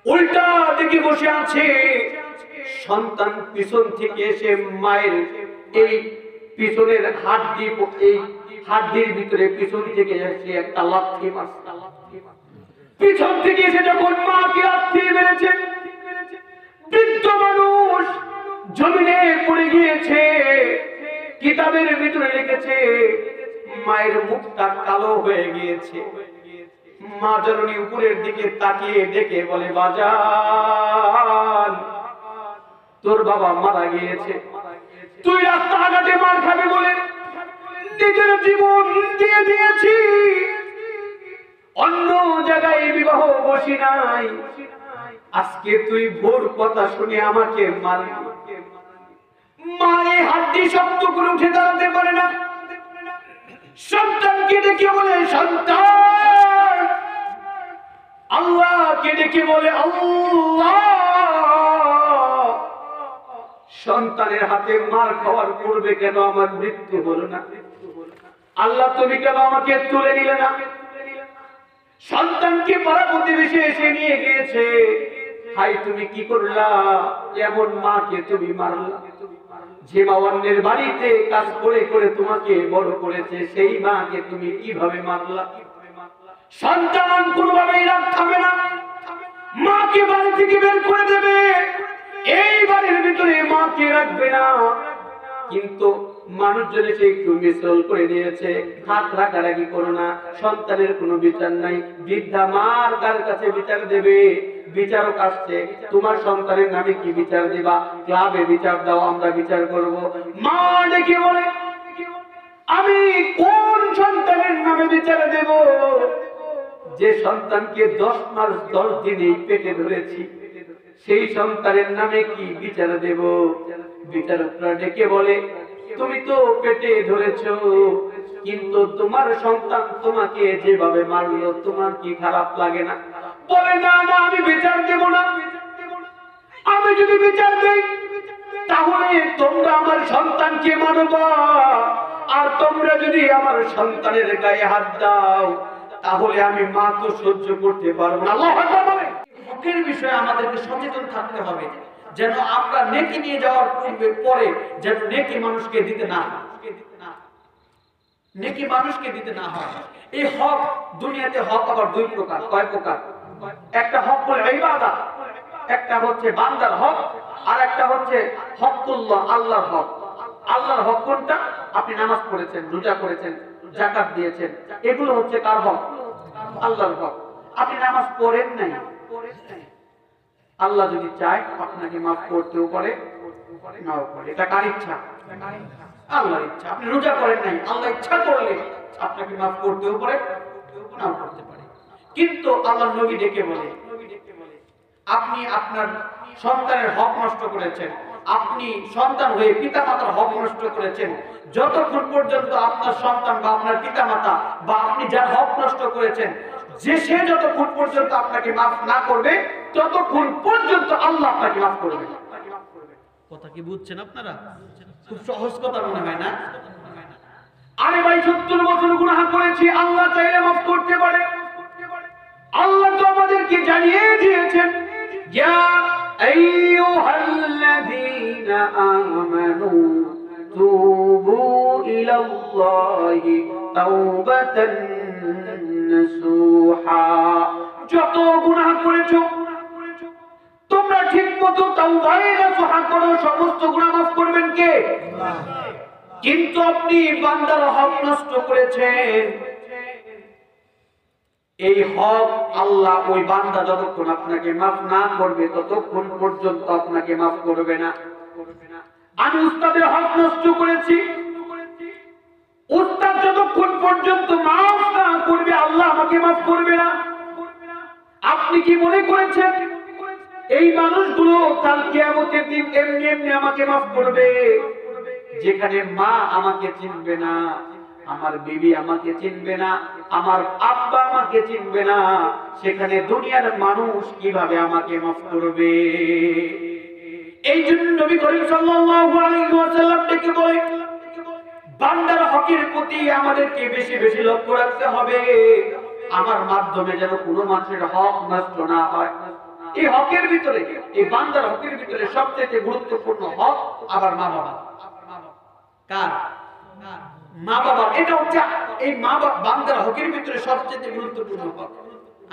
উল্টা দিকে বসে আছে। সন্তান পিছন থেকে এসে মায়ের এই পিছনের হাড্ডির ভিতরে পিছন থেকে এসে একটা লাথি মারছে। পিছন থেকে এসে যখন মাকে লাথি মেরেছে, বৃদ্ধ মানুষ জমিনে পড়ে গিয়েছে। কিতাবের ভিতরে লিখেছে মায়ের মুখটা কালো হয়ে গিয়েছে। মা জননী উপরের দিকে তাকিয়ে ডেকে বলে, বাজান, তোর বাবা মারা গিয়েছে, তুই রাস্তাঘাটে মার খাবি বলে নিজের জীবন দিয়ে দিয়েছি, অন্য জায়গায় বিবাহ বসি নাই, আজকে তুই ভোর কথা শুনে আমাকে মারলি। মায়ের হাড্ডি শক্ত করে উঠে দাঁড়াতে পারে না। সন্তানকে ডেকে বলে, সন্তান, আল্লাহকে ডেকে বলে, আল্লাহ। সন্তানের হাতে মার খাওয়ার পূর্বে কেন আমার মৃত্যু হলো না? আল্লাহ, তুমি কেন আমাকে তুলে নিলে না? সন্তানকে পাড়া প্রতিবেশী এসে নিয়ে গিয়েছে। হাই, তুমি কি করলা? এমন মাকে তুমি মারলা। যে মা অন্যের বাড়িতে কাজ করে করে তোমাকে বড় করেছে, সেই মাকে তুমি কিভাবে মারলা? সন্তান কোনোভাবেই রাগ খাবে না, মাকে বাড়ি থেকে বের করে দেবে। এই বাড়ির ভিতরে মাকে রাখবে না। কিন্তু মানুষজন এসে একটু মিসল করে দিয়েছে, হাত রাগারাগি করো না, সন্তানের কোনো বিচার নাই। বৃদ্ধা মার কার কাছে বিচার দেবে? বিচারক আসছে, তোমার সন্তানের নামে কি বিচার দিবা? ক্লাবে বিচার দাও, আমরা বিচার করব। মা ডেকে বলে, আমি কোন সন্তানের নামে বিচার দেব? যে সন্তানকে 10 মাস 10 দিনে পেটে ধরেছি, সেই সন্তানের নামে কি বিচার দেব? বিচারকরা ডেকে বলে, তুমি তো পেটে ধরেছো, কিন্তু তোমার সন্তান তোমাকে যেভাবে মারলো, তোমার কি খারাপ লাগে না? বলে, না না, আমি বিচার দেব না। আমি যদি বিচার দেই তাহলে তোমরা আমার সন্তানকে মারবা, আর তোমরা যদি আমার সন্তানের গায়ে হাত দাও তাহলে আমি মা তো সহ্য করতে পারবো না। আল্লাহু আকবার বলে। হকের বিষয়ে আমাদেরকে সচেতন থাকতে হবে, যেন আমরা নেকি নিয়ে যাওয়ার পরে যেন নেকি মানুষকে দিতে না হয়, নেকি মানুষকে দিতে না হয়। এই হক, দুনিয়াতে হক আবার দুই প্রকার। কয় প্রকার? একটা হক হলো ইবাদত, একটা হচ্ছে বান্দার হক, আর একটা হচ্ছে হকুল্লাহ, আল্লাহর হক। আল্লাহর হক কোনটা? আপনি নামাজ পড়েছেন, রোজা করেছেন, যাকাত দিয়েছেন, এগুলো হচ্ছে কার হক? আল্লাহর হক। আপনি নামাজ পড়েন নাই, আল্লাহ যদি চায় আপনাকে মাফ করতেও পারে, নাও পারে। এটা কার ইচ্ছা? আল্লাহর ইচ্ছা। আপনি রোজা করেন নাই, আল্লাহ ইচ্ছা করলে আপনাকে মাফ করতেও পারে, নাও করতে পারে। কিন্তু আল্লাহর নবী ডেকে বলে, আপনি আপনার সন্তানের হক নষ্ট করেছেন, আপনি সন্তান হয়ে পিতামাতার হক নষ্ট করেছেন। যতক্ষণ পর্যন্ত আপনার সন্তান বা আপনার পিতামাতা বা আপনি যার হক নষ্ট করেছেন, সে যতক্ষণ পর্যন্ত আপনাকে মাফ না করবে, ততক্ষণ পর্যন্ত আল্লাহ আপনাকে মাফ করবে। কথা কি বুঝছেন আপনারা? খুব সহজ কথা মনে হয় না? আরে ভাই, 70 বছর গুনাহ করেছি, আল্লাহ চাইলে মাফ করতে পারে। আল্লাহ তো আমাদেরকে জানিয়ে দিয়েছেন, ইয়া আইয়ুহাল্লাযীনা আমানু তুবু ইলাল্লাহি তাওবাতান নাসুহা। যত গুনাহ করেছো তোমরা ঠিকমতো তাওবা নাসুহা করো, সমস্ত গুনাহ মাফ করবেন কে? আল্লাহ। কিন্তু আপনি বান্দার হক নষ্ট করেছেন। এই হক আল্লাহ, ওই বান্দা যতক্ষণ আপনাকে মাফ না করবে ততক্ষণ পর্যন্ত আপনাকে মাফ করবে না। আমি উস্তাদের হক নষ্ট করেছি, উস্তাদ যতক্ষণ পর্যন্ত মাফ না করবে আল্লাহ আমাকে মাফ করবে না। আপনি কি মনে করেছেন এই মানুষগুলো কাল কিয়ামতের দিন এমনি এমনি আমাকে মাফ করবে? যেখানে মা আমাকে চিনবে না, আমার বিবি আমাকে চিনবে না, আমার আব্বা আমাকে চিনবে না, সেখানে দুনিয়ার মানুষ কিভাবে আমাকে মাফ করবে? এই জন্য নবী করিম সাল্লাল্লাহু আলাইহি ওয়াসাল্লাম ডেকে বলে, বান্দার হকের প্রতি আমাদেরকে বেশি বেশি লক্ষ্য রাখতে হবে। আমার মাধ্যমে যেন কোনো মানুষের হক নষ্ট না হয়। এই হকের ভিতরে, এই বান্দার হকের ভিতরে সবচেয়ে গুরুত্বপূর্ণ হক আবার মা বাবা। কার? মা বাবা। এটা হচ্ছে এই মা বাবা বান্দার হকের ভিতরে সবচেয়ে গুরুত্বপূর্ণ হক।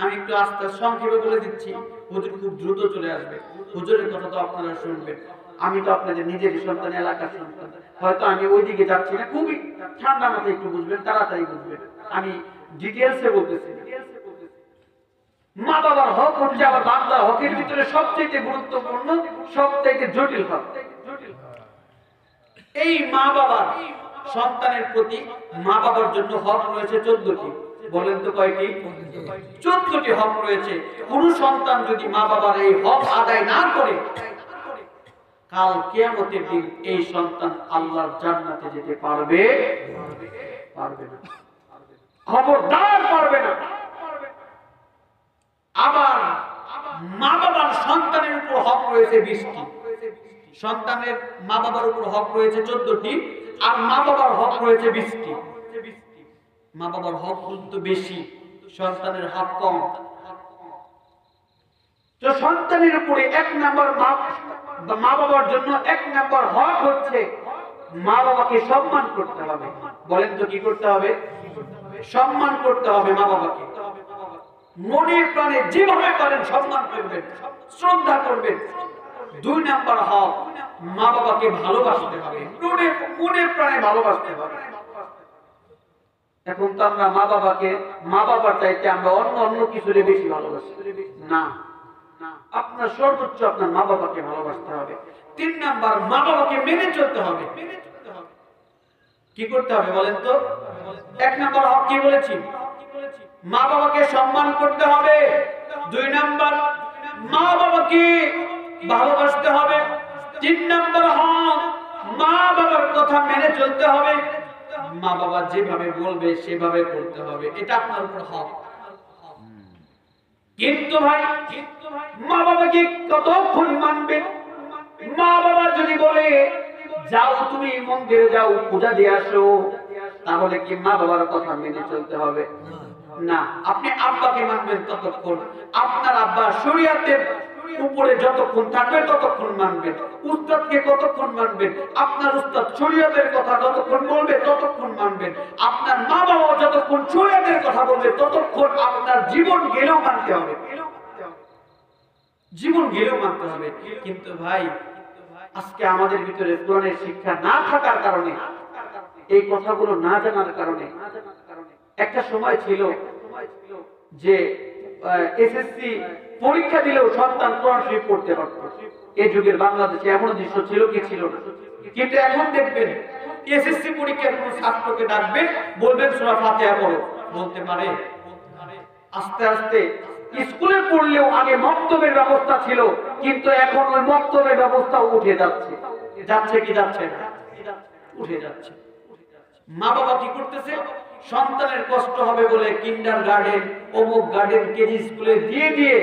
আমি একটু আস্তে সংক্ষেপে বলে দিচ্ছি, হুজুর খুব দ্রুত চলে আসবে। হুজুরের কথা তো আপনারা শুনবেন, আমি তো আপনাদের নিজের সন্তান, এলাকার সন্তান। হয়তো আমি ওইদিকে যাচ্ছি না, খুবই ঠান্ডা মাথায় একটু বুঝবেন, তাড়াতাড়ি বুঝবেন, আমি ডিটেলসে বলতেছি। মা বাবার হক হচ্ছে আবার বান্দার হকের ভিতরে সবচেয়ে গুরুত্বপূর্ণ, সবচেয়ে জটিল হক। এই মা বাবার সন্তানের প্রতি মা বাবার জন্য হক রয়েছে 14টি। বলেন তো কয়টি? 14টি হক রয়েছে। কোন সন্তান যদি মা বাবার এই হক আদায় না করে, কাল কিয়ামতের দিন এই সন্তান আল্লাহর জান্নাতে যেতে পারবে না, খবরদার পারবে না। আবার মা বাবার সন্তানের উপর হক রয়েছে 20টি। সন্তানের মা বাবার উপর হক রয়েছে 14টি, আর মা বাবার হক রয়েছে 20টি। মা বাবার হক কিন্তু বেশি, সন্তানের হক কম। তো সন্তানের উপরে 1 নম্বর মা বাবার জন্য 1 নম্বর হক হচ্ছে মা বাবাকে সম্মান করতে হবে। বলেন তো কি করতে হবে? সম্মান করতে হবে মা বাবাকে। মনে প্রাণে যেভাবে পারেন সম্মান করবেন, শ্রদ্ধা করবেন। 2 নম্বর হক, মা বাবাকে ভালোবাসতে হবে, মনে প্রাণে ভালোবাসতে হবে। এখন তো আমরা মা বাবার চাইতে আমরা অন্য কিছুরে বেশি ভালোবাসি না। আপনার সর্বোচ্চ আপনার মা বাবাকে ভালোবাসতে হবে। 3 নাম্বার, মা বাবাকে মেনে চলতে হবে। কি করতে হবে বলেন তো? 1 নাম্বার হক কি বলেছি? মা বাবাকে সম্মান করতে হবে। 2 নাম্বার, মা বাবাকে ভালোবাসতে হবে। 3 নাম্বার হক, মা বাবার কথা মেনে চলতে হবে। মা বাবা যেভাবে বলবে সেভাবে করতে হবে, এটা আপনার উপর হক। কিন্তু ভাই, মা বাবাকে কতক্ষণ মানবেন? মা বাবা যদি বলে যাও তুমি মন্দিরে যাও, পূজা দিয়ে আসো, তাহলে কি মা বাবার কথা মেনে চলতে হবে? না। আপনি আব্বাকে মানবেন ততক্ষণ, আপনার আব্বা শরীয়তের উপরে যতক্ষণ থাকবে ততক্ষণ মানবেন। উস্তাদকে কতক্ষণ মানবেন? আপনার উস্তাদ শরীয়তের কথা যতক্ষণ বলবে ততক্ষণ মানবেন। আপনার মা বাবা যতক্ষণ শরীয়তের কথা বলবে ততক্ষণ আপনার জীবন গেলেও মানতে হবে, জীবন গেলেও মানতে হবে। কিন্তু ভাই, আজকে আমাদের ভিতরে কোরআনের শিক্ষা না থাকার কারণে, এই কথাগুলো না জানার কারণে, একটা সময় ছিল যে এসএসসি পরীক্ষা দিলেও সন্তান কোরআন শরীফ পড়তে পারত। এই যুগের বাংলাদেশে এমন দৃশ্য ছিল কি ছিল না? কিন্তু এখন দেখবেন এসএসসি পরীক্ষার কোন ছাত্রকে ডাকবেন, বলবেন সূরা ফাতিহা পড়ো, বলতে পারে? আস্তে আস্তে স্কুলে পড়লেও আগে মক্তবের ব্যবস্থা ছিল, কিন্তু এখন ওই মক্তবের ব্যবস্থাও উঠে যাচ্ছে। যাচ্ছে কি যাচ্ছে না? উঠে যাচ্ছে। মা বাবা কি করতেছে? সন্তানের কষ্ট হবে বলে কিন্ডার গার্ডেন, অমুক গার্ডেন, কেজি স্কুলে দিয়ে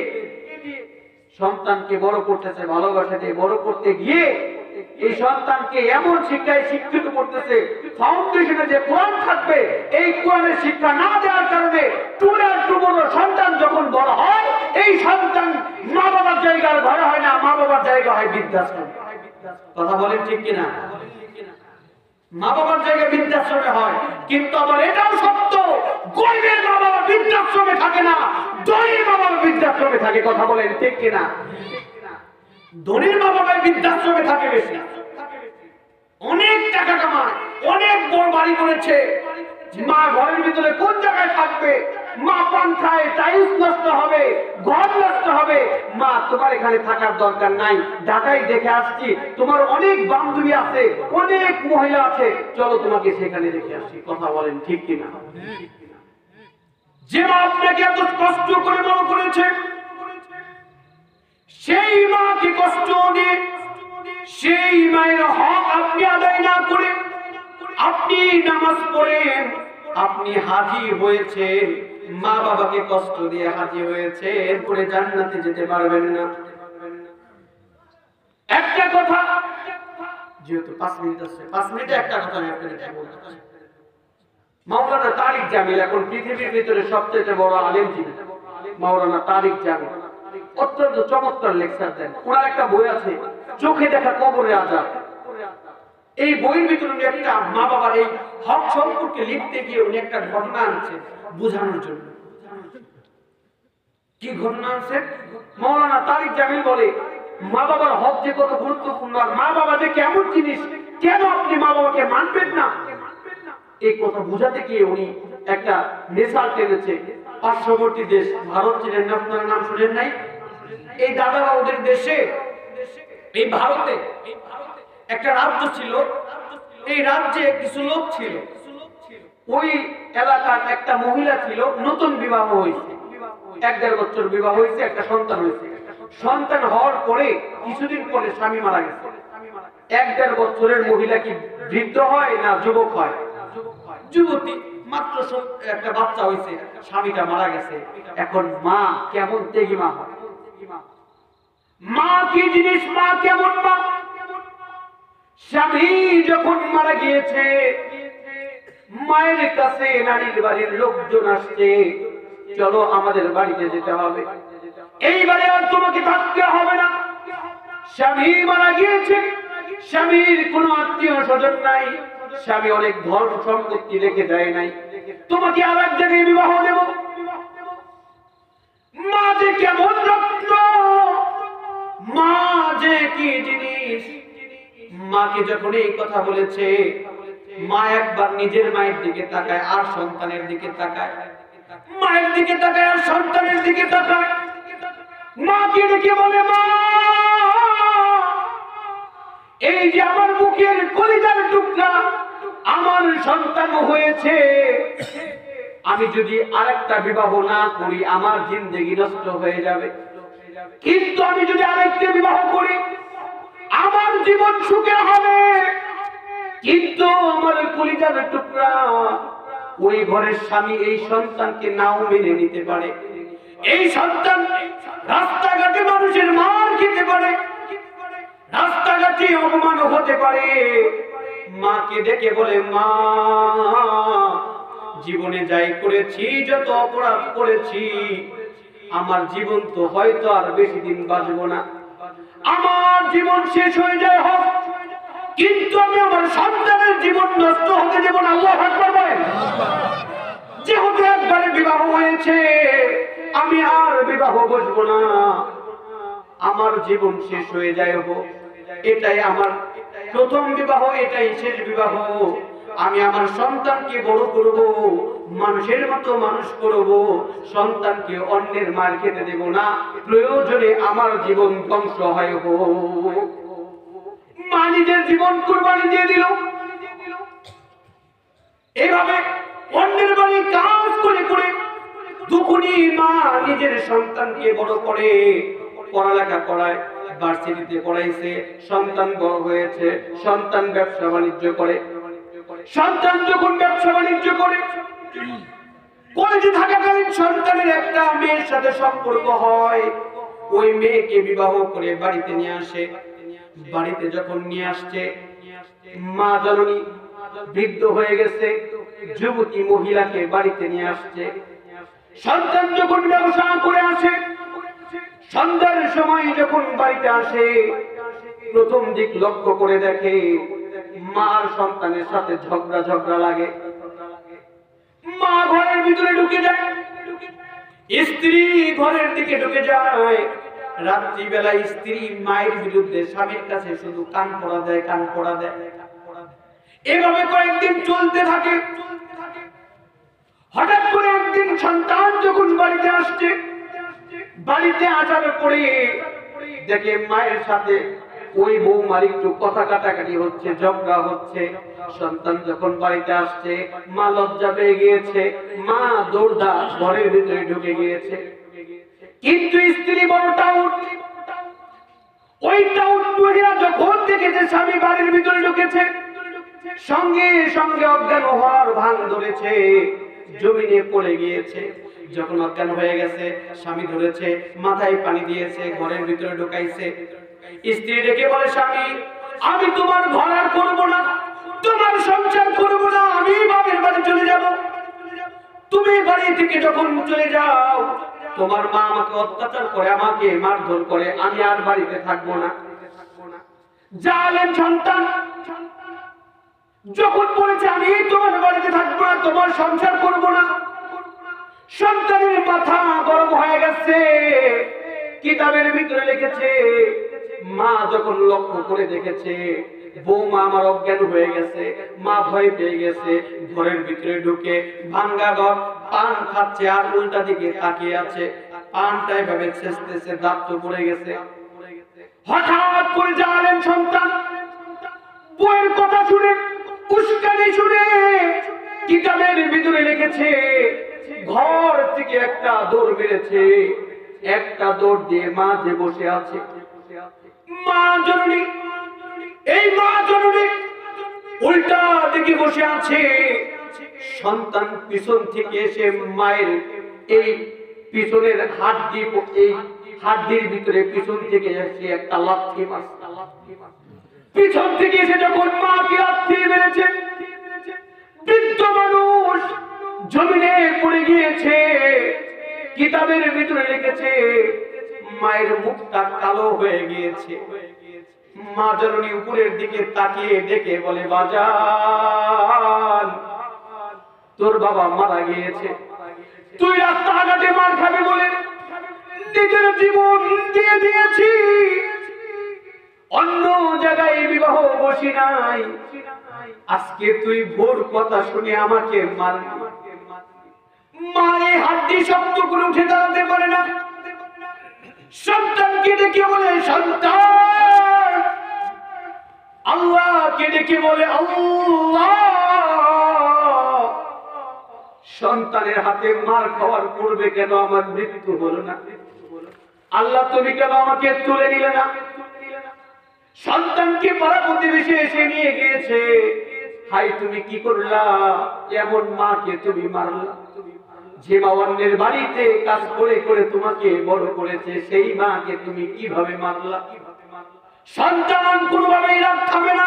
সন্তানকে বড় করতেছে, ভালোবাসা দিয়ে বড় করতে গিয়ে এই সন্তানকে এমন শিক্ষায় শিক্ষিত করতেছে, ফাউন্ডেশনে যে কোরআন থাকবে এই কোরআনের শিক্ষা না দেওয়ার কারণে সন্তান যখন বড় হয়, এই সন্তান মা বাবার জায়গার ঘরে হয় না, মা বাবার জায়গা হয় বৃদ্ধাশ্রম। কথা বলেন ঠিক কিনা? মা বাবার জায়গায় বৃদ্ধাশ্রমে হয়। কিন্তু আবার এটাও সত্য, গরিবের মা বাবা বৃদ্ধাশ্রমে থাকে না, ধনীর মা বাবা বৃদ্ধাশ্রমে থাকে। কথা বলেন ঠিক কিনা? ধনীর মা বাবা বৃদ্ধাশ্রমে থাকে বেশি, অনেক টাকা কামায়, অনেক বড় বাড়ি করেছে। মা ঘরের ভিতরে কোন জায়গায় থাকবে? মা পান খায়, টাইলস নষ্ট হবে, ঘর নষ্ট হবে। মা, তোমার এখানে থাকার দরকার নাই, ঢাকায় দেখে আসছি, তোমার অনেক বান্ধবী আছে, অনেক মহিলা আছে, চলো তোমাকে সেখানে দেখে আসছি। কথা বলেন ঠিক কিনা? যে মা আপনাকে এত কষ্ট করে বড় করেছে, সেই মাকে কষ্ট দিয়ে সেই মায়ের হক আপনি আদায় না করে আপনি নামাজ পড়েন, আপনি হাজী হয়েছেন, মা বাবাকে কষ্ট দিয়ে হাজী হয়েছে, এরপরে জান্নাতে যেতে পারবেন না। একটা কথা, যেহেতু 5 মিনিট আছে, 5 মিনিটে একটা কথা আমি আপনাদের বলতে চাই। মাওলানা তারিক জামিল এখন পৃথিবীর ভিতরে সবচেয়ে বড় আলেম ছিলেন। মাওলানা তারিক জামিল অত্যন্ত চমৎকার লেকচার দেন। ওনার একটা বই আছে, চোখে দেখা কবরে আযাব। এই বইয়ের ভিতরে উনি একটা মা বাবার এই হক সম্পর্কে লিখতে গিয়ে উনি একটা ঘটনা আনছেন বোঝানোর জন্য। কি ঘটনা আছে? মাওলানা তারিক জামিল বলে মা বাবার হক যে কত গুরুত্বপূর্ণ, আর মা বাবা যে কেমন জিনিস, কেন আপনি মা বাবাকে মানবেন না, এই কথা বোঝাতে গিয়ে উনি একটা মিসাল টেনেছে। পার্শ্ববর্তী দেশ ভারত, ছিলেন না, আপনারা নাম শুনেন নাই? এই দাদারা ওদের দেশে, এই ভারতে একটা রাজ্য ছিল। এই রাজ্যে কিছু লোক ছিল। ওই এলাকার একটা মহিলা ছিল, নতুন বিবাহ হয়েছে, 1-1.5 বছর বিবাহ হয়েছে, একটা সন্তান হয়েছে। সন্তান হওয়ার পরে কিছুদিন পরে স্বামী মারা গেছে। 1-1.5 বছরের মহিলা কি বৃদ্ধ হয় না যুবক হয়? যুবতী। মাত্র একটা বাচ্চা হয়েছে, স্বামীটা মারা গেছে। এখন মা কেমন তেগি মা হয়? মা কি জিনিস, মা কেমন মা? স্বামী যখন মারা গিয়েছে, মায়ের কাছে নারীর বাড়ির লোকজন আসছে, চলো আমাদের বাড়িতে যেতে হবে, এইবারে আর তোমাকে থাকতে হবে না। স্বামী মারা গিয়েছে, স্বামীর কোনো আত্মীয় স্বজন নাই, স্বামী অনেক ধন সম্পত্তি রেখে যায় নাই, তোমাকে আর এক জায়গায় বিবাহ দেব। মা যে কেমন রত্ন, মা যে কি জিনিস। মাকে যখন এই কথা বলেছে, মা একবার নিজের মায়ের দিকে তাকায় আর সন্তানের দিকে তাকায়, মায়ের দিকে তাকায় আর সন্তানের দিকে তাকায়। মাকে ডেকে বলে, মা এই যে আমার বুকের কলিজার টুকরা, আমার সন্তান হয়েছে, আমি যদি আরেকটা বিবাহ না করি আমার জিন্দেগি নষ্ট হয়ে যাবে, কিন্তু আমি যদি আরেকটা বিবাহ করি আমার জীবন সুখে হবে। কিন্তু আমার কলিজার টুকরা ওই ঘরের স্বামী এই সন্তানকে নাও মেনে নিতে পারে, এই সন্তান রাস্তাঘাটে মানুষের মার খেতে পারে, রাস্তাঘাটে অপমান হতে পারে। মাকে ডেকে বলে, মা জীবনে যাই করেছি, যত অপরাধ করেছি, আমার জীবন তো হয়তো আর বেশি দিন বাঁচবো না, আমার জীবন শেষ হয়ে যায় হোক, কিন্তু আমি আমার সন্তানের জীবন নষ্ট হতে দেব না। আল্লাহু আকবার বলেন। যেহেতু একবারে বিবাহ হয়েছে, আমি আর বিবাহ বসবো না, আমার জীবন শেষ হয়ে যায় হোক, এটাই আমার প্রথম বিবাহ, এটাই শেষ বিবাহ। আমি আমার সন্তানকে বড় করব, মানুষের মতো মানুষ করব, সন্তানকে অন্যের মার খেতে দেব না, প্রয়োজনে আমার জীবন ধ্বংস হয় হোক। মা নিজের জীবন কুরবানি দিয়ে দিল। এভাবে অন্যের বাড়ি কাজ করে করে দুখুনি মা নিজের সন্তানকে বড় করে, পড়ালেখা করায়, ভার্সিটিতে পড়াইছে, সন্তান বড় হয়েছে, সন্তান ব্যবসা বাণিজ্য করে। সন্তান যখন ব্যবসা বাণিজ্য করে, কলেজে থাকাকালীন সন্তানের একটা মেয়ের সাথে সম্পর্ক হয়, ওই মেয়েকে বিবাহ করে বাড়িতে নিয়ে আসে। বাড়িতে যখন নিয়ে আসছে, মা জননী বৃদ্ধ হয়ে গেছে, যুবতী মহিলাকে বাড়িতে নিয়ে আসছে। সন্তান যখন ব্যবসা করে আসে, সন্ধ্যার সময় যখন বাড়িতে আসে, প্রথম দিক লক্ষ্য করে দেখে মা আর সন্তানের সাথে ঝগড়া লাগে। মা ঘরের ভিতরে ঢুকে যায়, স্ত্রী ঘরের দিকে ঢুকে যায়। রাত্রিবেলা স্ত্রী মায়ের বিরুদ্ধে স্বামীর কাছে শুধু কান পড়া দেয়, কান পড়া দেয়। এভাবে কয়েকদিন চলতে থাকে। হঠাৎ করে একদিন সন্তান যখন বাড়িতে আসছে, বাড়িতে আসার পরে দেখে মায়ের সাথে ওই বৌমার একটু কথা কাটাকাটি হচ্ছে, ঝগড়া হচ্ছে। সন্তান যখন বাড়িতে আসছে, মা লজ্জা পেয়ে গিয়েছে, মা দৌড়া ঘরের ভিতরে ঢুকে গিয়েছে। কিন্তু স্ত্রী বড় টাউট, ওই টাউট মহিলা যখন দেখেছে স্বামী বাড়ির ভিতরে ঢুকেছে, সঙ্গে সঙ্গে অজ্ঞান হওয়ার ভান ধরেছে, জমিনে পড়ে গিয়েছে। যখন অজ্ঞান হয়ে গেছে, স্বামী ধরেছে, মাথায় পানি দিয়েছে, ঘরের ভিতরে ঢুকাইছে। স্ত্রী ডেকে বলে, স্বামী আমি তোমার ঘর আর করবো না, তোমার সংসার করবো না, আমি বাপের বাড়ি চলে যাব। তুমি বাড়ি থেকে যখন চলে যাও, তোমার মা আমাকে অত্যাচার করে, আমাকে মারধর করে, আমি আর বাড়িতে থাকবো না। জালেম সন্তান যখন বলেছে আমি তোমার বাড়িতে থাকবো না, তোমার সংসার করবো না, সন্তানের মাথা গরম হয়ে গেছে। কিতাবের ভিতরে লিখেছে, মা যখন লক্ষ্য করে দেখেছে বৌমা আমার অজ্ঞান হয়ে গেছে, মা ভয় পেয়ে গেছে, ঘরের ভিতরে ঢুকে ভাঙ্গা ঘর পান খাচ্ছে আর উল্টা দিকে তাকিয়ে আছে, পানটা এভাবে ছেঁচতেছে, দাঁত তো পড়ে গেছে। হঠাৎ করে জালেম সন্তান বউয়ের কথা শুনে, উস্কানি শুনে, কিতাবের ভিতরে লিখেছে ঘর থেকে একটা দৌড় মেরেছে, একটা দৌড় দিয়ে মা যে বসে আছে, মা জননী, এই মা জননী উল্টা দিকে বসে আছে। সন্তান পিছন থেকে এসে মায়ের এই পিছনের এই হাড্ডির ভিতরে পিছন থেকে এসে একটা লাথি মারছে। পিছন থেকে এসে যখন মাকে লাথি মেরেছে, বৃদ্ধ মানুষ জমিনে পড়ে গিয়েছে। কিতাবের ভিতরে লিখেছে মায়ের মুখটা কালো হয়ে গিয়েছে। মা জননী উপরের দিকে তাকিয়ে ডেকে বলে, বাজান, তোর বাবা মারা গিয়েছে, তুই রাস্তাঘাটে মার খাবি বলে নিজের জীবন দিয়ে দিয়েছি, অন্য জায়গায় বিবাহ বসি নাই, আজকে তুই ভোর কথা শুনে আমাকে মারলি। মায়ের হাড্ডি শক্ত করে উঠে দাঁড়াতে পারে না। সন্তানকে ডেকে বলে সন্তান, আল্লাহকে ডেকে বলে আল্লাহ। সন্তানের হাতে মার খাওয়ার পূর্বে কেন আমার মৃত্যু হলো না? আল্লাহ তুমি কেন আমাকে তুলে নিলে না? সন্তানকে পাড়া প্রতিবেশী এসে নিয়ে গিয়েছে, হাই তুমি কি করলা, এমন মাকে তুমি মারলা। যে মা অন্যের বাড়িতে কাজ করে করে তোমাকে বড় করেছে, সেই মাকে তুমি কিভাবে মারলা? সন্তান কোনোভাবেই রাগ খাবে না,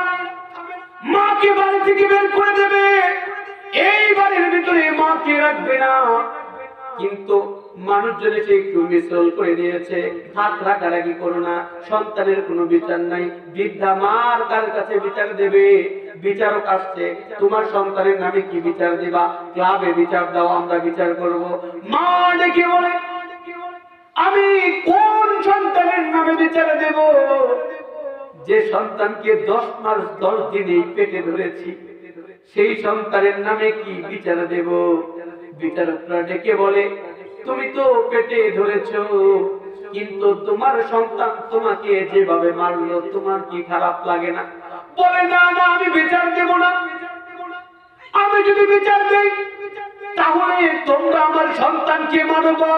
মাকে বাড়ি থেকে বের করে দেবে, এই বাড়ির ভিতরে মাকে রাখবে না। কিন্তু মানুষজন এসে একটু মিসল করে দিয়েছে, হাত রাগারাগি করো না, সন্তানের কোনো বিচার নাই। বৃদ্ধা মার কার কাছে বিচার দেবে? বিচারক আসছে, তোমার সন্তানের নামে কি বিচার দিবা? ক্লাবে বিচার দাও, আমরা বিচার করব। মা ডেকে বলে, আমি কোন সন্তানের নামে বিচার দেব? যে সন্তানকে 10 মাস 10 দিনে পেটে ধরেছি, সেই সন্তানের নামে কি বিচার দেব? বিচারকরা ডেকে বলে, তুমি তো পেটে ধরেছো, কিন্তু তোমার সন্তান তোমাকে যেভাবে মারলো তোমার কি খারাপ লাগে না? বলে, না না, আমি বিচার দেব না। আমি যদি বিচার দেই তাহলে তোমরা আমার সন্তানকে মারবা,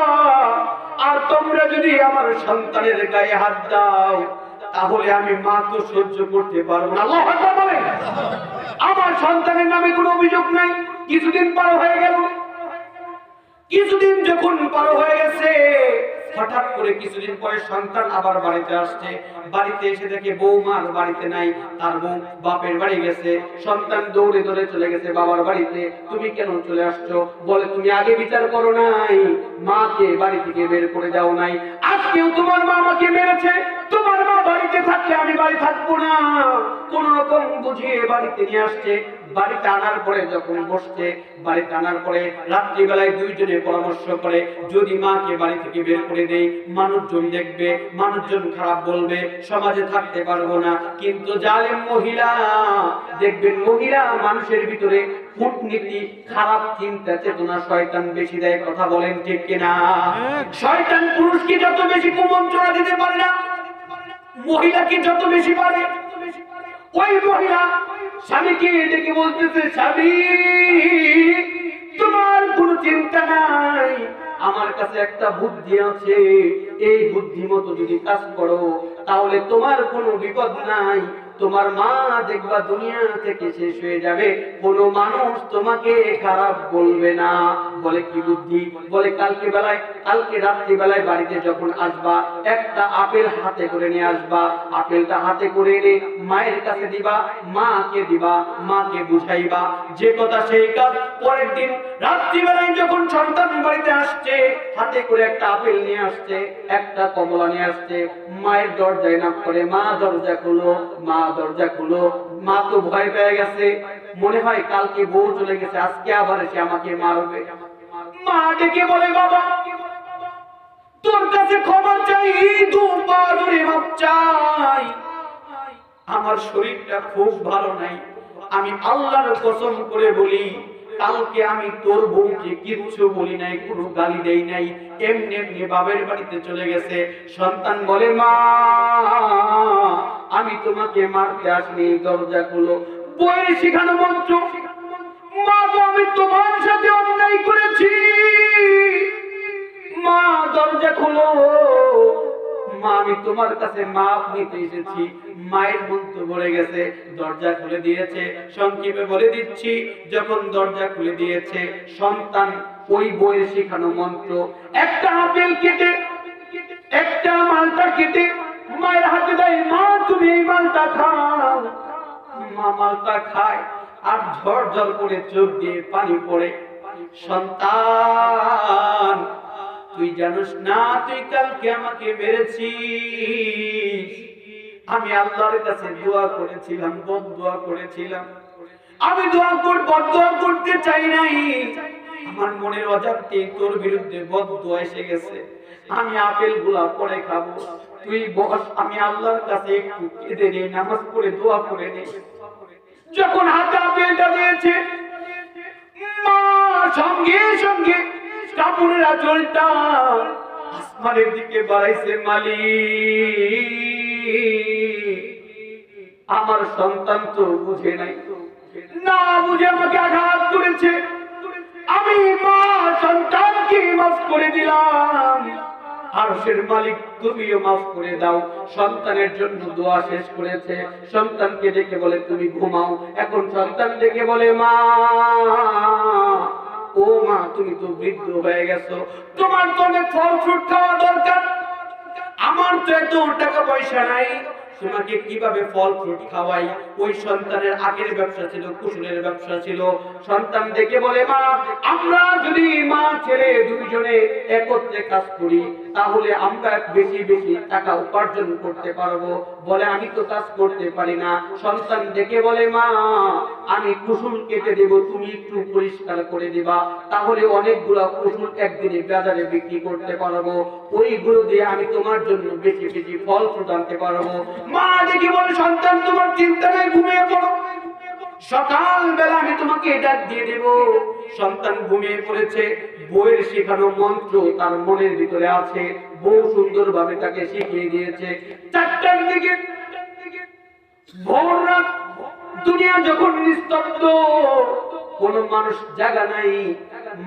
আর তোমরা যদি আমার সন্তানের গায়ে হাত দাও তাহলে আমি মা তো সহ্য করতে পারবো না। আল্লাহু আকবার বলেন। আমার সন্তানের নামে কোনো অভিযোগ নাই। কিছুদিন পার হয়ে গেল, কিছুদিন যখন পার হয়ে গেছে, হঠাৎ করে কিছুদিন পরে সন্তান আবার বাড়িতে আসছে। বাড়িতে এসে দেখে বৌমার বাড়িতে নাই, তার বউ বাপের বাড়ি গেছে। সন্তান দৌড়ে দৌড়ে চলে গেছে বাবার বাড়িতে। তুমি কেন চলে আসছো? বলে, তুমি আগে বিচার করো নাই, মাকে বাড়ি থেকে বের করে যাও নাই, আজকেও তোমার মা আমাকে মেরেছে, তোমার মা বাড়িতে থাকলে আমি বাড়ি থাকবো না। কোন রকম বুঝিয়ে বাড়িতে নিয়ে আসছে। বাড়িতে আনার পরে যখন বসছে, বাড়িতে আনার পরে রাত্রিবেলায় দুইজনে পরামর্শ করে, যদি মাকে বাড়ি থেকে বের করে দেই মানুষজন দেখবে, মানুষজন খারাপ বলবে, সমাজে থাকতে পারবো না। কিন্তু জালেম মহিলা, দেখবেন মহিলা মানুষের ভিতরে কূটনীতি, খারাপ চিন্তা চেতনা শয়তান বেশি দেয়। কথা বলেন ঠিক কিনা? শয়তান পুরুষকে যত বেশি কুমন্ত্রণা দিতে পারে না, মহিলাকে যত বেশি পারে, ওই মহিলা স্বামীকে ডেকে বলতেছে, স্বামী তোমার কোনো চিন্তা নাই, আমার কাছে একটা বুদ্ধি আছে, এই বুদ্ধি মতো যদি কাজ করো তাহলে তোমার কোনো বিপদ নাই, তোমার মা দেখবা দুনিয়া থেকে শেষ হয়ে যাবে, কোনো মানুষ তোমাকে খারাপ বলবে না। বলে কি বুদ্ধি? বলে কালকে রাত্রি বেলায় বাড়িতে যখন আসবা, একটা আপেল হাতে করে নিয়ে আসবা, আপেলটা হাতে করে এনে মায়ের কাছে দিবা, মাকে দিবা, মাকে বুঝাইবা যে কথা সেই কাজ। পরের দিন রাত্রিবেলায় যখন সন্তান বাড়িতে আসছে, হাতে করে একটা আপেল নিয়ে আসছে, একটা কমলা নিয়ে আসছে, মায়ের দরজায় নক করে, মা দরজা খুলো, মা দরজা খুলো। মা তো ভয় পেয়ে গেছে, মনে হয় কালকে বউ চলে গেছে, আজকে আবার এসে আমাকে মারবে। মা ডেকে বলে, বাবা তোর কাছে ক্ষমা চাই, মাপ চাই, আমার শরীরটা খুব ভালো নাই, আমি আল্লাহর কসম করে বলি কালকে আমি তোর বউকে কিচ্ছু বলি নাই, কোনো গালি দেই নাই, এমনি এমনি বাবার বাড়িতে চলে গেছে। সন্তান বলে, মা আমি তোমাকে মারতে আসিনি, দরজা খুলো। বইয়ের শিখানো মন্ত্র, মা গো আমি তোমার সাথে অন্যায় করেছি, মা দরজা খুলো, মা আমি তোমার কাছে মাপ নিতে এসেছি। মায়ের মন তো ভরে গেছে, দরজা খুলে দিয়েছে। সংক্ষেপে বলে দিচ্ছি, যখন দরজা খুলে দিয়েছে, সন্তান ওই বইয়ের শেখানো মন্ত্র একটা আপেল কেটে, একটা মালটা কেটে মায়ের হাতে দেয়, মা তুমি এই মালটা খাও। মা মালটা খায়, আর ঝরঝর করে চোখ দিয়ে পানি পড়ে। সন্তান তুই জানিস না তুই কালকে আমাকে মেরেছিস, আমি আল্লাহর কাছে দোয়া করেছিলাম, বদদোয়া করেছিলাম, আমি বদদোয়া করতে চাই নাই, আমার মনের অজান্তে তোর বিরুদ্ধে বদদোয়া এসে গেছে, আমি আপেল গুলা পরে খাবো, তুই বস, আমি আল্লাহর কাছে একটু কেঁদে নেই, নামাজ পড়ে দোয়া করে নেই। যখন হাতে আপেলটা দিয়েছে, মা সঙ্গে সঙ্গে কাপড়ের আঁচলটা আসমানের দিকে বাড়াইছে, মালিক আমার সন্তান তো বুঝে নাই, না বুঝে আমাকে আঘাত করেছে, আমি মা সন্তানকে মাফ করে দিলাম, আরশের মালিক তুমিও মাফ করে দাও। সন্তানের জন্য দোয়া শেষ করেছে, সন্তানকে ডেকে বলে তুমি ঘুমাও। এখন সন্তান ডেকে বলে, মা ও মা তুমি তো বৃদ্ধ হয়ে গেছো, তোমার তো অনেক ফল ফ্রুট খাওয়া দরকার, আমার তো এত টাকা পয়সা নাই, তোমাকে কিভাবে ফল ফ্রুট খাওয়াই। ওই সন্তানের আগের ব্যবসা ছিল, কুশলের ব্যবসা ছিল। সন্তান দেখে বলে, মা আমরা যদি মা ছেলে দুইজনে একত্রে কাজ করি, তাহলে আমরা বেশি বেশি টাকা উপার্জন করতে পারবো। বলে, আমি তো কাজ করতে পারি না। সন্তান দেখে বলে, মা আমি কুশল কেটে দেব, তুমি একটু পরিষ্কার করে দিবা, তাহলে অনেকগুলো কুশল একদিনে বাজারে বিক্রি করতে পারবো, ওইগুলো দিয়ে আমি তোমার জন্য বেশি বেশি ফল ফ্রুট আনতে পারবো। মা দেখি বলে, সন্তান তোমার চিন্তা নেই, ঘুমিয়ে পড়ো, সকাল বেলা আমি তোমাকে ডাক দিয়ে দেব। সন্তান ঘুমিয়ে পড়েছে, বইয়ের শেখানো মন্ত্র তার মনের ভিতরে আছে, বউ সুন্দরভাবে তাকে শিখিয়ে দিয়েছে। 4টার দিকে ভোর রাত, দুনিয়া যখন নিস্তব্ধ, কোন মানুষ জায়গা নাই,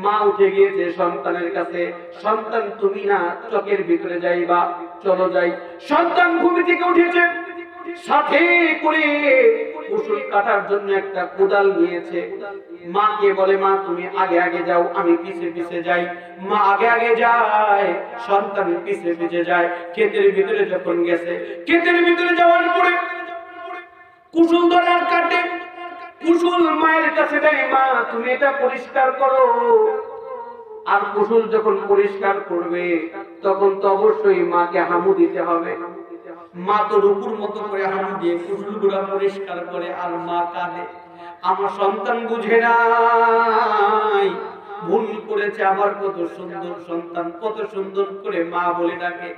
মা উঠে গিয়েছে সন্তানের কাছে, সন্তান তুমি না চকের ভিতরে যাইবা, চলো যাই। সন্তান ঘুম থেকে উঠেছে, সাথে করে কুশল কাটার জন্য একটা কোদাল নিয়েছে। মাকে বলে, মা তুমি আগে আগে যাও, আমি পিছে পিছে যাই। মা আগে আগে যায়, সন্তান পিছে পিছে যায়। ক্ষেতের ভিতরে যখন গেছে, ক্ষেতের ভিতরে যাওয়ার পরে কুশল ধরার কাটে, কুশল মায়ের কাছে দেয়, মা তুমি এটা পরিষ্কার করো। আর কুশল যখন পরিষ্কার করবে, তখন তো অবশ্যই মাকে হামু দিতে হবে। মা তো রূপুর মতো করে হামু দিয়ে কুশলগুলা পরিষ্কার করে, আর মা কাঁদে, আমার সন্তান বুঝে নাই, ভুল করেছে, আমার কত সুন্দর সন্তান, কত সুন্দর করে মা বলে ডাকে।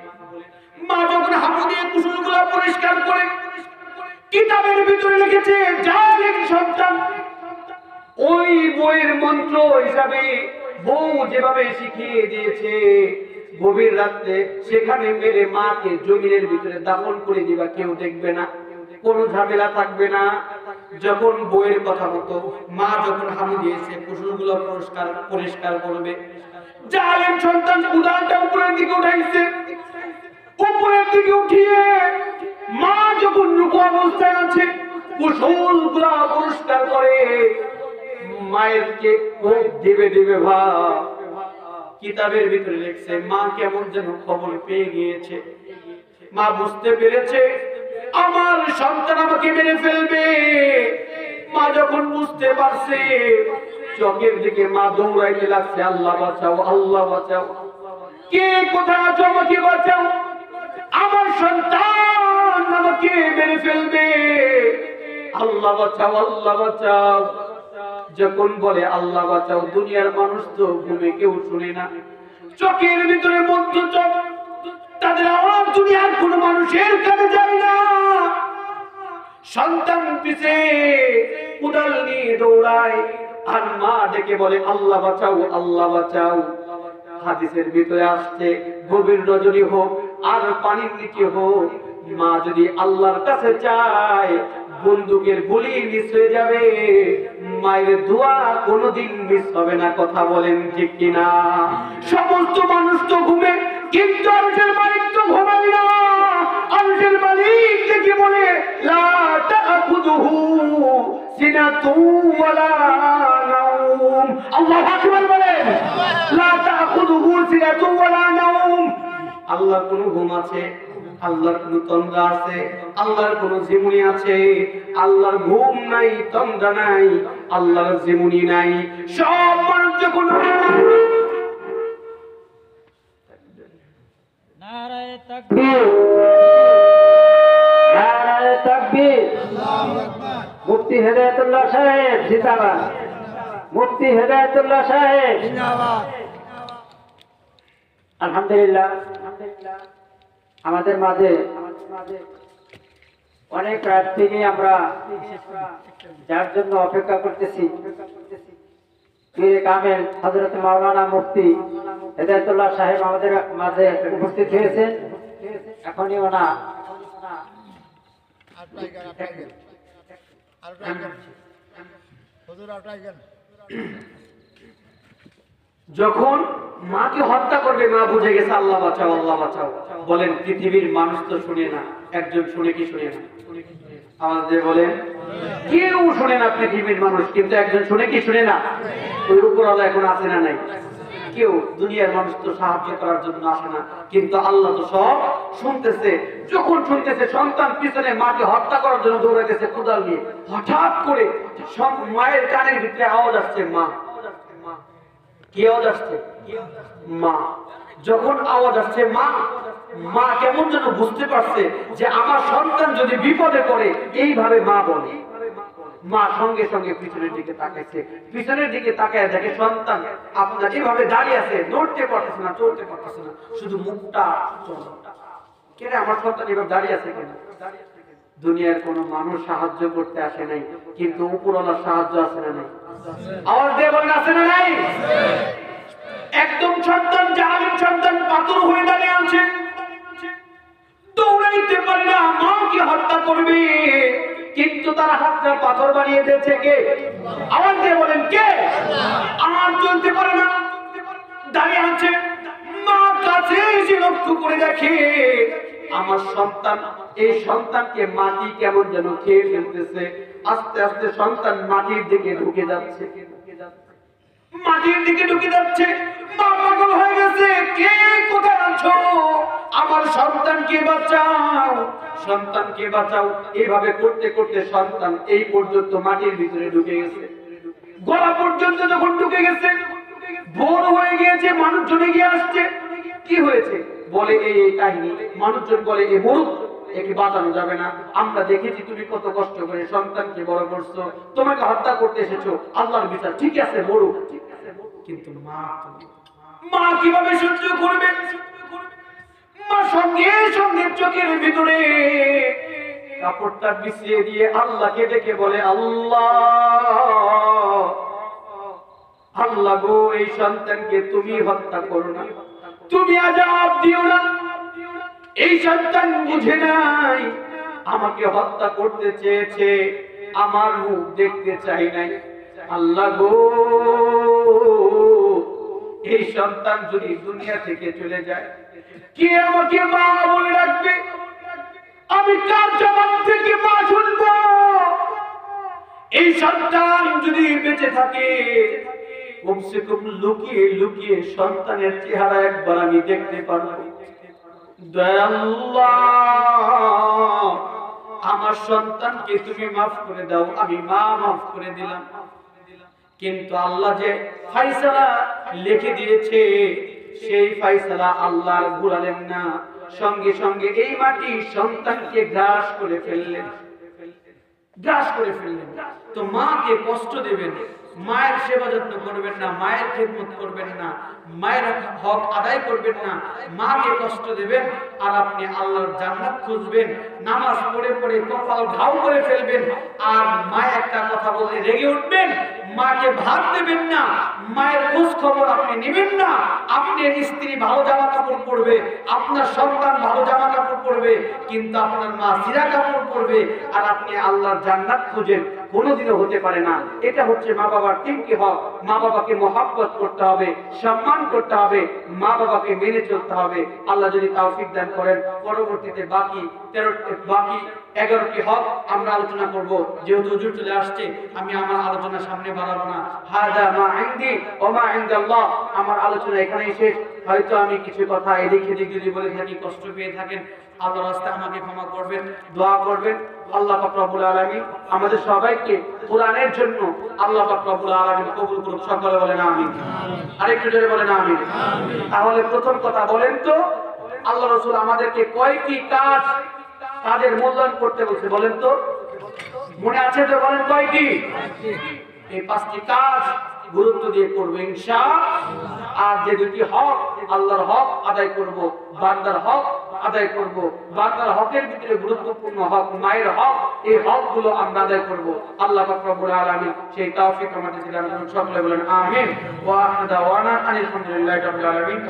মা যখন হামু দিয়ে কুশলগুলা পরিষ্কার করে, কিতাবের ভিতরে লিখেছে, জালিম সন্তান ওই বইয়ের মন্ত্র হিসাবে বউ যেভাবে শিখিয়ে দিয়েছে, গভীর রাতে সেখানে মেরে মাকে জমিনের ভিতরে দাফন করে দিবা, কেউ দেখবে না, কোনো ঝামেলা থাকবে না। যখন বইয়ের কথা মতো মা যখন হামু দিয়েছে, কুশলগুলো পরিষ্কার করবে, জালিম সন্তান উদানটা উপরের দিকে উঠাইছে, উপরের দিকে উঠিয়ে মা যখন রুকু অবস্থায় আছে, কুশলগুলা পরিষ্কার করে মায়েরকে কোপ দেবে দেবে ভাব। কিতাবের ভিতরে লিখছে মা কেমন যেন খবর পেয়ে গিয়েছে, মা বুঝতে পেরেছে আমার সন্তান আমাকে মেরে ফেলবে। মা যখন বুঝতে পারছে, চোখের দিকে মা দৌড়াইতে লাগছে, আল্লাহ বাঁচাও, আল্লাহ বাঁচাও, কে কোথায় আছো আমাকে বাঁচাও, আমার সন্তান আমাকে মেরে ফেলবে, আল্লাহ বাঁচাও, আল্লাহ বাঁচাও। যখন বলে আল্লাহ বাঁচাও, দুনিয়ার মানুষ তো ঘুমে কেউ শুনে না, চোখের ভিতরে মধ্য চোখ, তাদের আওয়াজ দুনিয়ার কোন মানুষের কানে যায় না। সন্তান পিছে উদাল নিয়ে দৌড়ায়, আর মা ডেকে বলে আল্লাহ বাঁচাও, আল্লাহ বাঁচাও। হাদিসের ভিতরে আসছে গভীর রজনী হোক আর পানির নিচে হোক, মা যদি আল্লাহর কাছে চায় বন্দুকের গুলি মিস হয়ে যাবে, মায়ের দোয়া কোনোদিন মিস হবে না। কথা বলেন ঠিক কিনা? সমস্ত মানুষ তো ঘুমে, কিন্তু আরশের মালিক তো ঘুমায় না। আরশের মালিক দেখে বলে লা তাখুযুহু সিনাতুন ওয়ালা নাওম। আল্লাহু আকবার বলেন, লা তাখুযুহু সিনাতুন ওয়ালা নাওম। আল্লাহর কোন ঘুম আছে? আল্লাহর কোন তন্দ্রা আছে? আল্লাহর কোন জীবনী আছে? আল্লাহর ঘুম নাই, তন্দ্রা নাই, আল্লাহর জীবনী নাই। সব মানুষ যখন নারায়ে তাকবীর, নারায়ে তাকবীর, আল্লাহু আকবার। মুফতি হেদায়েতুল্লাহ সাহেব জিন্দাবাদ, মুফতি হেদায়েতুল্লাহ সাহেব জিন্দাবাদ। আলহামদুলিল্লাহ, আমাদের মাঝে অনেক রাত থেকে আমরা যার জন্য অপেক্ষা করতেছি, পীরে কামেল হযরত মাওলানা মুফতি হেদায়েতুল্লাহ সাহেব আমাদের মাঝে উপস্থিত হয়েছেন। এখনই ওনা যখন মাকে হত্যা করবে, মা বুঝে গেছে আল্লাহ বাঁচাও, আল্লাহ বাঁচাও। বলেন পৃথিবীর মানুষ তো শুনে না, একজন শুনে কি শুনে না? আমাদের বলেন কেউ শুনে না পৃথিবীর মানুষ, কিন্তু একজন শুনে কি শুনে না? ওই উপরওয়ালা এখন আছে না নাই? কেউ দুনিয়ার মানুষ তো সাহায্য করার জন্য আসে না, কিন্তু আল্লাহ তো সব শুনতেছে। যখন শুনতেছে সন্তান পিছনে মাকে হত্যা করার জন্য দৌড়াইতেছে কোদাল নিয়ে, হঠাৎ করে মায়ের কানের ভিতরে আওয়াজ আসছে, মা। কি আওয়াজ আসছে? মা। যখন আওয়াজ আসছে মা, মা কেমন যেন বুঝতে পারছে যে আমার সন্তান যদি বিপদে পড়ে, এইভাবে মা বলে। মা সঙ্গে সঙ্গে পিছনের দিকে তাকাইছে, পিছনের দিকে তাকায় দেখে সন্তান আপনার এভাবে দাঁড়িয়ে আছে, নড়তে পারতেছে না, চলতে পারতেছে না, শুধু মুখটা। কেন আমার সন্তান এভাবে দাঁড়িয়ে আছে কেন? দুনিয়ার কোন মানুষ সাহায্য করতে আসে নাই, কিন্তু উপরওয়ালার সাহায্য আসে না নাই? আওয়াজ দিয়ে বলেন আছে না নাই? একদম সন্তান, জালিম সন্তান পাথর হয়ে দাঁড়িয়ে আছে, দৌড়াইতে পারে না, মাকে হত্যা করবে, কিন্তু তার হাতটা পাথর বানিয়ে দিয়েছে কে? আওয়াজ দিয়ে বলেন কে? আর চলতে পারে না, দাঁড়িয়ে আছে। মা কাছে এসে লক্ষ্য করে দেখে আমার সন্তান, এই সন্তানকে মাটি কেমন যেন খেয়ে ফেলতেছে। আস্তে আস্তে সন্তান মাটির দিকে ঢুকে যাচ্ছে, মাটির দিকে ঢুকে যাচ্ছে। মা পাগল হয়ে গেছে, কে কোথায় আছো? আমার সন্তানকে বাঁচাও, সন্তানকে বাঁচাও। এইভাবে করতে করতে সন্তান এই পর্যন্ত মাটির ভিতরে ঢুকে গেছে, গলা পর্যন্ত যখন ঢুকে গেছে, ভোর হয়ে গিয়েছে, মানুষজন এগিয়ে আসছে। কি হয়েছে বলে এই কাহিনী। মানুষজন বলে এ মরুক, একে বাঁচানো যাবে না, আমরা দেখেছি তুমি কত কষ্ট করে সন্তানকে বড় করছো, তোমাকে হত্যা করতে এসেছো, আল্লাহর বিচার, ঠিক আছে মরুক। কিন্তু মা কিভাবে সহ্য করবে? মা সঙ্গে সঙ্গে চোখের ভিতরে কাপড়টা বিছিয়ে দিয়ে আল্লাহকে ডেকে বলে, আল্লাহ, আল্লাহ গো, এই সন্তানকে তুমি হত্যা করো না, তুমি আযাব দিও না। এই সন্তান বুঝে নাই, আমাকে হত্যা করতে চেয়েছে, আমার মুখ দেখতে চাই নাই। আল্লাহ গো, এই সন্তান যদি দুনিয়া থেকে চলে যায়, কে আমাকে মা বলে রাখবে? আমি কার জবান থেকে মা এই সন্তান যদি বেঁচে থাকে কমসে কম লুকিয়ে লুকিয়ে সন্তানের চেহারা একবার আমি দেখতে পারবো। দয়াল্লাহ, আমার সন্তানকে তুমি মাফ করে দাও। আমি মাফ করে দিলাম। কিন্তু আল্লাহ যে ফয়সালা লিখে দিয়েছে সেই ফয়সালা আল্লাহ ভুলালেন না। সঙ্গে সঙ্গে এই মাটি সন্তানকে গ্রাস করে ফেললেন। তো মাকে কষ্ট দেবেন, মায়ের সেবা যত্ন করবেন না, মায়ের খেদমত করবেন না, মায়ের হক আদায় করবেন না, মাকে কষ্ট দেবেন, আর আপনি আল্লাহর জান্নাত খুঁজবেন। নামাজ পড়ে পড়ে কপাল ঘাউ করে ফেলবেন, আর মায়ের একটা কথা বলে রেগে উঠবেন। মাকে ভাত দেবেন না, মায়ের খোঁজ খবর আপনি নেবেন না। আপনার স্ত্রী ভালো জামা কাপড় পরবে, আপনার সন্তান ভালো জামা কাপড় পরবে, কিন্তু আপনার মা ছিঁড়া কাপড় পরবে, আর আপনি আল্লাহর জান্নাত খুঁজেন। কোনোদিনও হতে পারে না। এটা হচ্ছে মা বাবার তিনটি হক। মা বাবাকে মহব্বত করতে হবে, সম্মান করতে হবে, মা বাবাকে মেনে চলতে হবে। আল্লাহ যদি তৌফিক দান করেন, পরবর্তীতে বাকি 11টি হক আমরা আলোচনা করব। যেহেতু হুজুর চলে আসছে, আমি আমার আলোচনা সামনে বাড়াবো না। হাদা মা ইনদি ওয়া মা ইনদাল্লাহ। আমার আলোচনা এখানেই শেষ। হয়তো আমি কিছু কথা এদিক সেদিক যদি বলে থাকি, কষ্ট পেয়ে থাকেন, আল্লাহর রাস্তায় আমাকে ক্ষমা করবেন, দোয়া করবেন। আল্লাহ পাক রব্বুল আলামিন আমাদের সবাইকে কোরআনের জন্য আল্লাহ পাক রব্বুল আলামিন কবুল করুন। সকলে বলেন আমিন। আরেকটু জোরে বলেন আমিন। তাহলে প্রথম কথা বলেন তো, আল্লাহ রাসূল আমাদেরকে কয়টি কাজের মূল্যায়ন করতে বলছে বলেন তো? মনে আছে তো? বলেন কয়টি? এই 5টি কাজ গুরুত্ব দিয়ে করবো ইনশাআল্লাহ। আর যে দুটি হক, আল্লাহর হক আদায় করব, বান্দার হক আদায় করব। বান্দার হকের ভিতরে গুরুত্বপূর্ণ হক মায়ের হক। এই হকগুলো আমরা আদায় করব। আল্লাহ পাক রব্বুল আলামিন সেই তৌফিক আমাদের দিন। সকলে বলেন আমিন। ওয়া আখিরু দাওয়ানা আলহামদুলিল্লাহি রাব্বিল আলামিন।